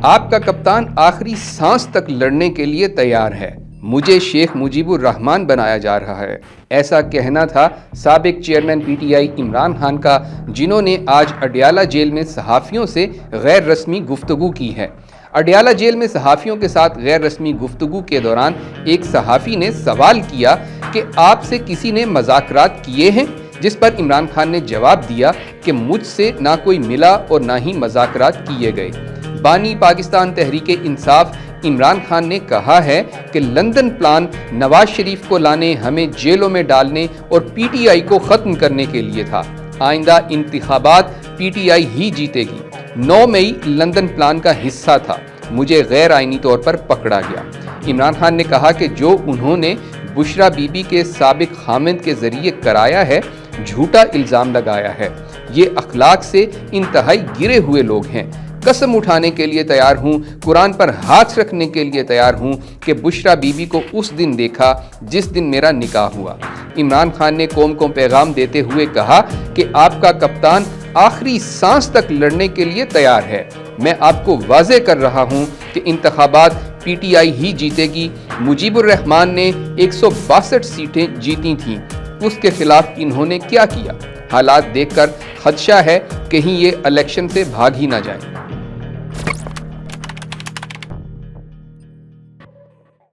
آپ کا کپتان آخری سانس تک لڑنے کے لیے تیار ہے، مجھے شیخ مجیب الرحمان بنایا جا رہا ہے، ایسا کہنا تھا سابق chairman P T I Imran Khan کا، جنہوں نے آج اڈیالہ جیل میں صحافیوں سے غیر رسمی گفتگو کی ہے۔ اڈیالہ جیل میں صحافیوں کے ساتھ غیر رسمی گفتگو کے دوران ایک صحافی نے سوال کیا کہ آپ سے کسی نے مذاکرات کیے ہیں، جس پر عمران خان نے جواب دیا کہ مجھ سے نہ کوئی ملا اور نہ ہی مذاکرات کیے گئے۔ بانی پاکستان تحریک انصاف عمران خان نے کہا ہے کہ لندن پلان نواز شریف کو لانے، ہمیں جیلوں میں ڈالنے اور پی ٹی آئی کو ختم کرنے کے لیے تھا۔ آئندہ انتخابات پی ٹی آئی ہی جیتے گی۔ 9 مئی لندن پلان کا حصہ تھا، مجھے غیر آئینی طور پر پکڑا گیا۔ عمران خان نے کہا کہ جو انہوں نے بشرا بی بی کے سابق خامند کے ذریعے کرایا ہے، جھوٹا الزام لگایا ہے، یہ اخلاق سے انتہائی گرے ہوئے لوگ ہیں۔ قسم اٹھانے کے لیے تیار ہوں، قرآن پر ہاتھ رکھنے کے لیے تیار ہوں کہ بشرا بی بی کو اس دن دیکھا جس دن میرا نکاح ہوا۔ عمران خان نے قوم کو پیغام دیتے ہوئے کہا کہ آپ کا کپتان آخری سانس تک لڑنے کے لیے تیار ہے۔ میں آپ کو واضح کر رہا ہوں کہ انتخابات پی ٹی آئی ہی جیتے گی۔ مجیب الرحمان نے 162 سیٹیں جیتی تھیں، اس کے خلاف انہوں نے کیا کیا؟ حالات دیکھ کر خدشہ ہے کہیں یہ الیکشن سے بھاگ ہی نہ جائیں۔